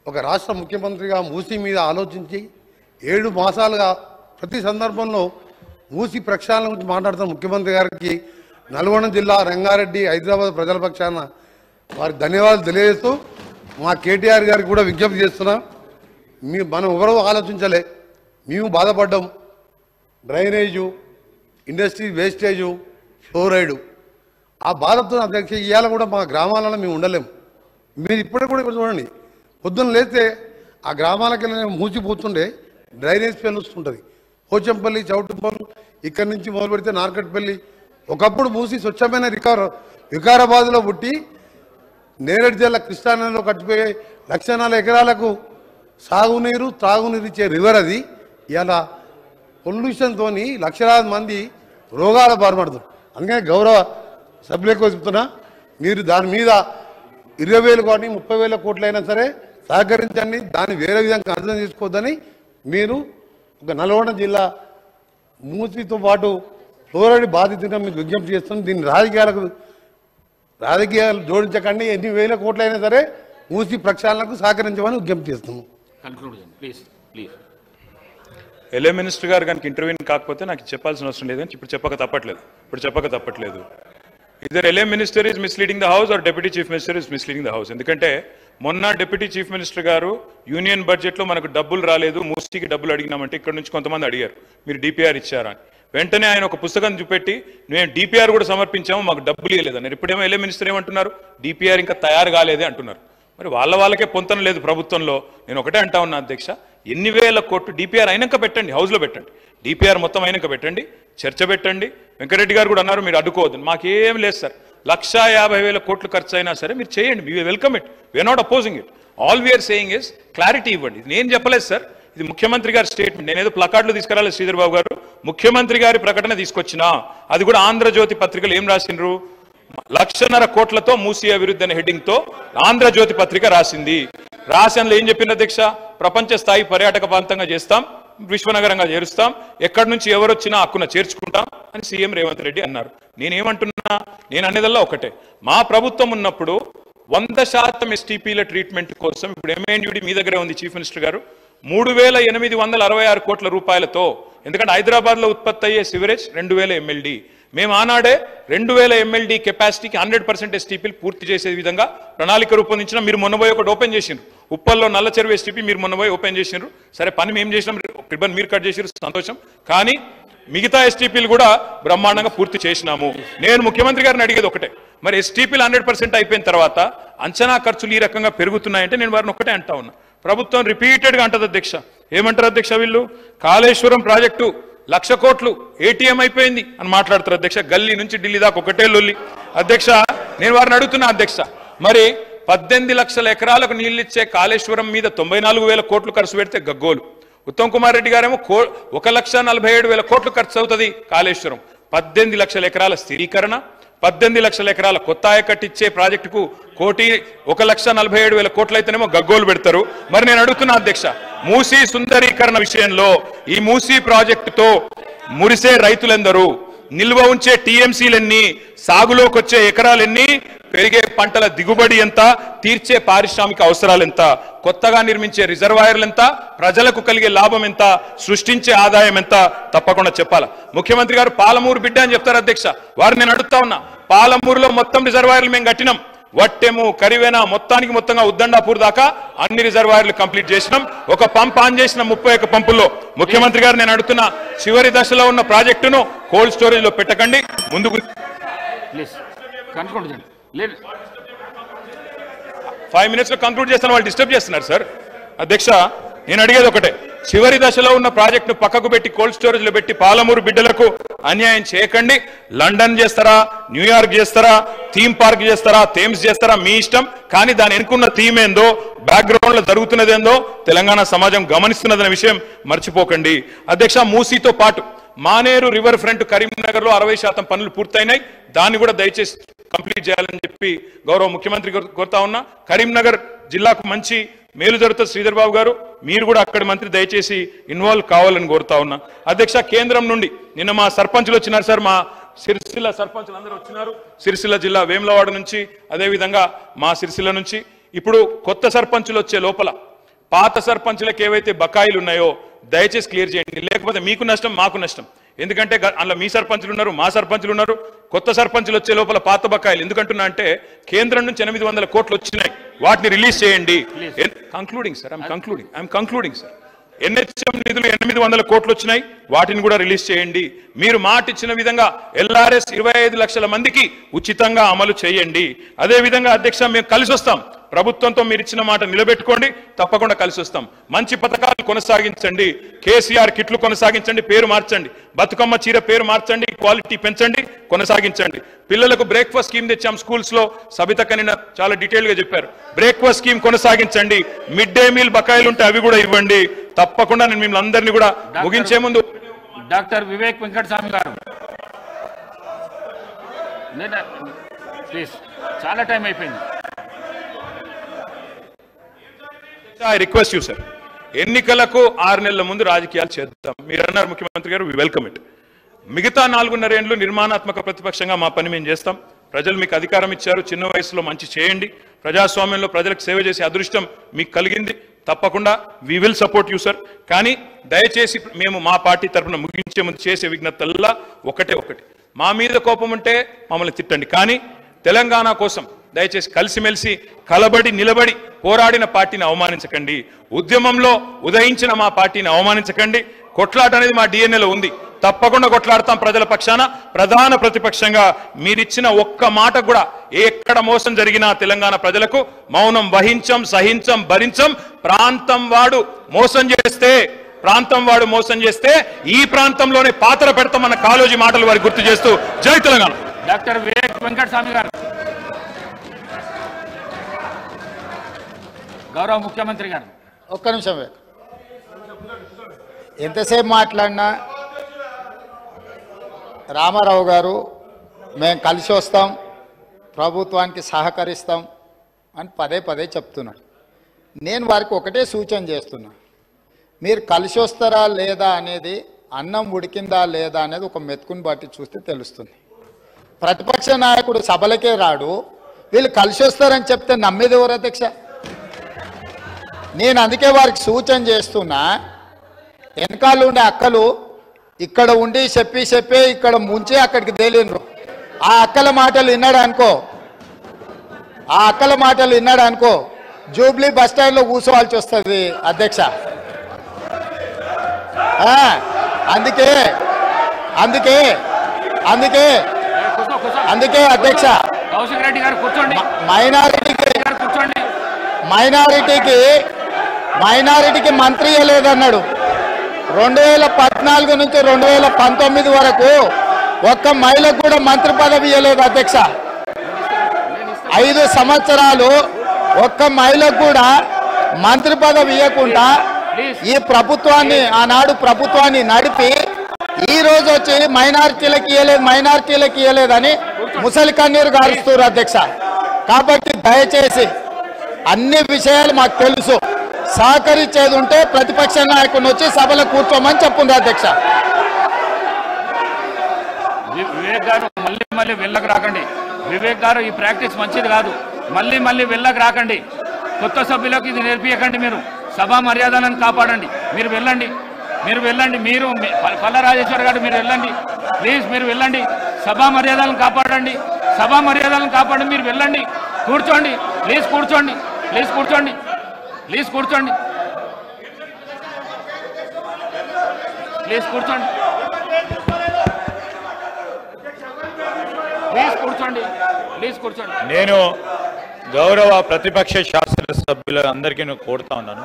ఒక రాష్ట్ర ముఖ్యమంత్రిగా మూసీ మీద ఆలోచించి 7 మాసాలుగా ప్రతి సందర్భంలో మూసీ ప్రక్షాళన గురించి మాట్లాడుతున్న ముఖ్యమంత్రి గారికి నల్గొండ జిల్లా రంగారెడ్డి హైదరాబాద్ ప్రజల పక్షాన వారికి ధన్యవాదాలు తెలియజేస్తూ మా కేటీఆర్ గారికి కూడా విజ్ఞప్తి చేస్తున్నాం. మనం ఎవరో ఆలోచించలే, మేము బాధపడ్డాం. డ్రైనేజు, ఇండస్ట్రీ వేస్టేజు, ఫ్లోరైడు, ఆ బాధతో అధ్యక్ష ఇవాళ కూడా మా గ్రామాలలో మేము ఉండలేము. మీరు ఇప్పటికి కూడా ఇక్కడ చూడండి, పొద్దున్న లేస్తే ఆ గ్రామాలకు వెళ్ళి మూసిపోతుండే డ్రైనేజ్ స్మెల్ వస్తుంటుంది. పోచంపల్లి, చౌటుపల్లి, ఇక్కడి నుంచి మొదలు పెడితే నార్కట్పల్లి. ఒకప్పుడు మూసి స్వచ్ఛమైన వికారాబాద్లో పుట్టి నేరేడు జిల్లా కృష్ణానదిలో కట్టిపోయే 1,04 ఎకరాలకు సాగునీరు, త్రాగునీరు ఇచ్చే రివర్ అది. ఇలా పొల్యూషన్తో లక్షలాది మంది రోగాల బారిపడుతున్నారు. అందుకనే గౌరవ సభ్యులకు చెప్తున్నా, మీరు దాని మీద 20,000 కోట్లు 30,000 కోట్లు అయినా సరే సహకరించండి. దాన్ని వేరే విధంగా అర్థం చేసుకోవద్దని మీరు ఒక నల్గొండ జిల్లా మూసితో పాటు ఫ్లోరైడ్ బాధితుగా మీకు విజ్ఞప్తి చేస్తున్నాం. దీన్ని రాజకీయాలు జోడించకండి. ఎన్ని వేల కోట్లు అయినా సరే మూసి ప్రక్షాళనకు సహకరించమని విజ్ఞప్తి చేస్తున్నాం. ఎల్ఏ మినిస్టర్ గారు కనుక ఇంటర్వ్యూని కాకపోతే నాకు చెప్పాల్సిన అవసరం లేదు, కానీ ఇప్పుడు చెప్పక తప్పట్లేదు. Either LA minister is misleading the house or deputy chief minister is misleading the house. ఎందుకంటే మొన్న డిప్యూటీ చీఫ్ మినిస్టర్ గారు యూనియన్ బడ్జెట్లో మనకు డబ్బులు రాలేదు, మూసీకి డబ్బులు అడిగినామంటే ఇక్కడ నుంచి కొంతమంది అడిగారు మీరు డిపిఆర్ ఇచ్చారా అని. వెంటనే ఆయన ఒక పుస్తకం చూపెట్టి మేము డిపిఆర్ కూడా సమర్పించాము, మాకు డబ్బులు ఇవ్వలేదన్నారు. ఇప్పుడేమో ఎల్ఏ మినిస్టర్ ఏమంటున్నారు, డిపిఆర్ ఇంకా తయారు కాలేదే అంటున్నారు. మరి వాళ్ళకే పొంతన లేదు ప్రభుత్వంలో. నేను ఒకటే అంటా ఉన్నా అధ్యక్ష, ఎన్ని వేల కోట్లు డిపిఆర్ అయినాక పెట్టండి, హౌస్లో పెట్టండి, డిపిఆర్ మొత్తం అయినాక పెట్టండి, చర్చ పెట్టండి. వెంకరెడ్డి గారు కూడా అన్నారు మీరు అడ్డుకోవద్దు. మాకేం లేదు సార్, 1,50,000 కోట్లు ఖర్చు అయినా సరే మీరు చేయండి, we welcome it, we are not opposing it. All we are saying is clarity ఇవ్వండి. ఇది నేను చెప్పలేదు సార్, ఇది ముఖ్యమంత్రి గారి స్టేట్మెంట్. నేనేదో ప్లకార్డులు తీసుకురాలేదు శ్రీధర్ బాబు గారు, ముఖ్యమంత్రి గారి ప్రకటన తీసుకొచ్చినా. అది కూడా ఆంధ్రజ్యోతి పత్రికలు ఏం రాసిండ్రు, 1,00,000 కోట్లతో మూసీ అభివృద్ధి అనే హెడ్డింగ్ తో ఆంధ్రజ్యోతి పత్రిక రాసింది. రాసిలో ఏం చెప్పింది అధ్యక్ష, ప్రపంచ స్థాయి పర్యాటక ప్రాంతంగా చేస్తాం, విశ్వనగరంగా చేరుస్తాం, ఎక్కడి నుంచి ఎవరు వచ్చినా హక్కున చేర్చుకుంటాం అని సీఎం రేవంత్ రెడ్డి అన్నారు. నేనేమంటున్నా, నేను అనేదల్లా ఒకటే, మా ప్రభుత్వం ఉన్నప్పుడు 100% ఎస్టీపీల ట్రీట్మెంట్ కోసం, ఇప్పుడు ఎంఎన్యూడి మీ దగ్గరే ఉంది చీఫ్ మినిస్టర్ గారు, 3,866 కోట్ల రూపాయలతో, ఎందుకంటే హైదరాబాద్లో ఉత్పత్తి అయ్యే సివరేజ్ 2,000 MLD, మేము ఆనాడే 2,000 MLD కెపాసిటీకి 100% ఎస్టీపీలు పూర్తి చేసే విధంగా ప్రణాళిక రూపొందించిన. మీరు మొన్నబోయి ఒకటి ఓపెన్ చేసిండ్రు, ఉప్పల్లో నల్ల చెరువు ఎస్టీపీ మీరు మొన్నబోయి ఓపెన్ చేసిండ్రు. సరే పని మేము చేసినాం, రిబ్బన్ మీరు కట్ చేసిరు, సంతోషం. కానీ మిగతా ఎస్టీపీలు కూడా బ్రహ్మాండంగా పూర్తి చేసినాము. నేను ముఖ్యమంత్రి గారిని అడిగేది ఒకటే, మరి ఎస్టీపీలు 100% అయిపోయిన తర్వాత అంచనా ఖర్చులు ఈ రకంగా పెరుగుతున్నాయంటే నేను వారిని ఒకటే అంటా ఉన్నా, ప్రభుత్వం రిపీటెడ్గా అంటది అధ్యక్ష. ఏమంటారు అధ్యక్ష వీళ్ళు, కాళేశ్వరం ప్రాజెక్టు 1,00,000 కోట్లు ఏటీఎం అయిపోయింది అని మాట్లాడతారు అధ్యక్ష. గల్లీ నుంచి ఢిల్లీ దాకా ఒకటే లొల్లి అధ్యక్ష. నేను వారిని అడుగుతున్నా అధ్యక్ష, మరి 18 లక్షల ఎకరాలకు నీళ్ళిచ్చే కాళేశ్వరం మీద 94,000 కోట్లు ఖర్చు పెడితే గగ్గోలు. ఉత్తమ్ కుమార్ రెడ్డి గారేమో 1,47,000 కోట్లు ఖర్చు అవుతుంది కాళేశ్వరం. 18 లక్షల ఎకరాల స్థిరీకరణ, 18 లక్షల ఎకరాల కొత్త ఆయకట్టిచ్చే ప్రాజెక్టుకు 1,47,000 కోట్లు అయితేనేమో గగ్గోలు పెడతారు. మరి నేను అడుగుతున్నా అధ్యక్ష, మూసీ సుందరీకరణ విషయంలో ఈ మూసీ ప్రాజెక్టుతో మురిసే రైతులెందరూ, నిల్వ ఉంచే టీఎంసీలెన్ని, సాగులోకి వచ్చే ఎకరాలెన్ని, పెరిగే పంటల దిగుబడి ఎంత, తీర్చే పారిశ్రామిక అవసరాలు ఎంత, కొత్తగా నిర్మించే రిజర్వాయర్లు ఎంత, ప్రజలకు కలిగే లాభం ఎంత, సృష్టించే ఆదాయం ఎంత, తప్పకుండా చెప్పాలా. ముఖ్యమంత్రి గారు పాలమూరు బిడ్డ అని చెప్తారు అధ్యక్ష. వారు నేను అడుగుతా ఉన్నా, పాలమూరులో మొత్తం రిజర్వాయర్లు మేము కట్టినాం, వట్టెము కరివేనా మొత్తంగా ఉద్దండాపూర్ దాకా అన్ని రిజర్వాయర్లు కంప్లీట్ చేసినాం. ఒక పంప్ ఆన్ చేసిన 31 పంపుల్లో. ముఖ్యమంత్రి గారు నేను అడుగుతున్నా, చివరి దశలో ఉన్న ప్రాజెక్టును కోల్డ్ స్టోరేజ్ లో పెట్టకండి, ముందుకు 5 minutes లో కంక్లూడ్ చేస్తాను, వాళ్ళు డిస్టర్బ్ చేస్తున్నారు సార్. అధ్యక్ష నేను అడిగేది ఒకటే, చివరి దశలో ఉన్న ప్రాజెక్టును పక్కకు పెట్టి కోల్డ్ స్టోరేజ్ లో పెట్టి పాలమూరు బిడ్డలకు అన్యాయం చేయకండి. లండన్ చేస్తారా, న్యూయార్క్ చేస్తారా, థీమ్ పార్క్ చేస్తారా, థేమ్స్ చేస్తారా, మీ ఇష్టం. కానీ దాని వెనుకున్న థీమ్ ఏందో, బ్యాక్గ్రౌండ్ లో జరుగుతున్నది ఏందో తెలంగాణ సమాజం గమనిస్తున్నదనే విషయం మర్చిపోకండి. అధ్యక్ష మూసీతో పాటు మానేరు రివర్ ఫ్రంట్ కరీంనగర్ లో 60% పనులు పూర్తయినాయి, దాన్ని కూడా దయచేసి కంప్లీట్ చేయాలని చెప్పి గౌరవ ముఖ్యమంత్రి కోరుతా ఉన్నా. కరీంనగర్ జిల్లాకు మంచి మేలు జరుగుతుంది శ్రీధర్ బాబు గారు, మీరు కూడా అక్కడి మంత్రి దయచేసి ఇన్వాల్వ్ కావాలని కోరుతా ఉన్నా. అధ్యక్ష కేంద్రం నుండి నిన్న మా సర్పంచులు వచ్చినారు సార్, మా సిరిసిల్ల సర్పంచులు అందరూ వచ్చినారు, సిరిసిల్ల జిల్లా వేములవాడ నుంచి, అదేవిధంగా మా సిరిసిల్ల నుంచి. ఇప్పుడు కొత్త సర్పంచులు వచ్చే లోపల పాత సర్పంచులకు ఏవైతే బకాయిలు ఉన్నాయో దయచేసి క్లియర్ చేయండి, లేకపోతే మీకు నష్టం మాకు నష్టం. ఎందుకంటే అందులో మీ సర్పంచులు ఉన్నారు, మా సర్పంచులు ఉన్నారు, కొత్త సర్పంచులు వచ్చే లోపల పాత బకాయిలు ఎందుకంటున్నా అంటే కేంద్రం నుంచి 800 కోట్లు వచ్చినాయి, వాటిని రిలీజ్ చేయండి. Concluding sir, I'm concluding sir. NHM నిధులు 800 కోట్లు వచ్చినాయి, వాటిని కూడా రిలీజ్ చేయండి. మీరు మాట ఇచ్చిన విధంగా ఎల్ఆర్ఎస్ 25 లక్షల మందికి ఉచితంగా అమలు చేయండి. అదే విధంగా అధ్యక్ష మేము కలిసి వస్తాం, ప్రభుత్వంతో మీరు ఇచ్చిన మాట నిలబెట్టుకోండి, తప్పకుండా కలిసి వస్తాం. మంచి పథకాలు కొనసాగించండి, కేసీఆర్ కిట్లు కొనసాగించండి, పేరు మార్చండి, బతుకమ్మ చీర పేరు మార్చండి, క్వాలిటీ పెంచండి, కొనసాగించండి. పిల్లలకు బ్రేక్ఫాస్ట్ స్కీమ్ తెచ్చాం స్కూల్స్ లో, సబితక్క నిన్న చాలా డీటెయిల్ గా చెప్పారు. బ్రేక్ఫాస్ట్ స్కీమ్ కొనసాగించండి, మిడ్ డే మీల్ బకాయిలు ఉంటే అవి కూడా ఇవ్వండి. తప్పకుండా నేను మిమ్మల్ని అందరినీ కూడా ముగించే ముందు డాక్టర్ వివేక్ వెంకటస్వామి గారు ప్లీజ్, చాలా టైం అయిపోయింది. ఐ రిక్వెస్ట్ యూ సార్, ఎన్నికలకు 6 నెలల ముందు రాజకీయాలు చేద్దాం. మీరు అన్నారు ముఖ్యమంత్రి గారు, వి వెల్కమ్ ఇట్. మిగతా 4.5 ఏళ్లు నిర్మాణాత్మక ప్రతిపక్షంగా మా పని మేము చేస్తాం. ప్రజలు మీకు అధికారం ఇచ్చారు, చిన్న వయసులో మంచి చేయండి. ప్రజాస్వామ్యంలో ప్రజలకు సేవ చేసే అదృష్టం మీకు కలిగింది, తప్పకుండా we will support you sir. కానీ దయచేసి మేము మా పార్టీ తరఫున ముగించే ముందు చేసే విజ్ఞప్తల్లా ఒకటే, మా మీద కోపం ఉంటే మమ్మల్ని తిట్టండి, కానీ తెలంగాణ కోసం దయచేసి కలిసిమెలిసి కలబడి నిలబడి పోరాడిన పార్టీని అవమానించకండి, ఉద్యమంలో ఉదయించిన మా పార్టీని అవమానించకండి. కొట్లాట అనేది మా డిఎన్ఏలో ఉంది, తప్పకుండా కొట్లాడతాం ప్రజల పక్షాన. ప్రధాన ప్రతిపక్షంగా మీరిచ్చిన ఒక్క మాట కూడా ఎక్కడ మోసం జరిగినా తెలంగాణ ప్రజలకు మౌనం వహించం, సహించం, భరించం. ప్రాంతం వాడు మోసం చేస్తే ఈ ప్రాంతంలోనే పాత్ర పెడతామన్న కాళోజీ మాటలు వారికి గుర్తు చేస్తూ జై తెలంగాణ. డాక్టర్ వివేక్ వెంకటస్వామి గారు, గౌరవ ముఖ్యమంత్రి గారు. ఒక్క నిమిషం, ఎంతసేపు మాట్లాడినా రామారావు గారు మేము కలిసి వస్తాం, ప్రభుత్వానికి సహకరిస్తాం అని పదే చెప్తున్నాడు. నేను వారికి ఒకటే సూచన చేస్తున్నా, మీరు కలిసి వస్తారా లేదా అనేది, అన్నం ఉడికిందా లేదా అనేది ఒక మెతుకుని బట్టి చూస్తే తెలుస్తుంది. ప్రతిపక్ష నాయకుడు సభలకే రాడు, వీళ్ళు కలిసి వస్తారని చెప్తే నమ్మేది ఎవరు అధ్యక్ష? నేను అందుకే వారికి సూచన చేస్తున్నా, వెనకాల ఉండే అక్కలు ఇక్కడ ఉండి చెప్పి ఇక్కడ ముంచి అక్కడికి తేలినరు. ఆ అక్కల మాటలు విన్నాడు అనుకో జూబ్లీ బస్ స్టాండ్లో కూర్చోవాల్సి వస్తుంది అధ్యక్ష. అందుకే అధ్యక్ష, కౌశిక్ రెడ్డి గారు కూర్చోండి. మైనారిటీకి మంత్రి లేదన్నాడు. 2014 నుంచి 2019 వరకు ఒక్క మహిళకు కూడా మంత్రి పదవి ఇవ్వలేదు అధ్యక్ష. 5 సంవత్సరాలు ఒక్క మహిళకు కూడా మంత్రి పదవి ఇవ్వకుండా ఈ ప్రభుత్వాన్ని, ఆనాడు ప్రభుత్వాన్ని నడిపి ఈ రోజు వచ్చి మైనారిటీలకు ఇవ్వలేదని ముసలి కన్నీరు గారుస్తారు అధ్యక్ష. కాబట్టి దయచేసి అన్ని విషయాలు మాకు తెలుసు, సహకరించేది ఉంటే ప్రతిపక్ష నాయకుడిని వచ్చి సభలో కూర్చోమని చెప్పుంది అధ్యక్ష. వివేక్ గారు మళ్ళీ వెళ్ళకు రాకండి. వివేక్ గారు, ఈ ప్రాక్టీస్ మంచిది కాదు. మళ్ళీ వెళ్ళకు రాకండి. కొత్త సభ్యులకు ఇది నేర్పియకండి. మీరు సభా మర్యాదలను కాపాడండి. మీరు వెళ్ళండి. మీరు పల్ల రాజేశ్వర్ గారు మీరు వెళ్ళండి ప్లీజ్. మీరు వెళ్ళండి, సభా మర్యాదలను కాపాడండి. మీరు వెళ్ళండి, కూర్చోండి ప్లీజ్. కూర్చోండి. నేను గౌరవ ప్రతిపక్ష శాసనసభ్యులందరికీ కోరుతా ఉన్నాను,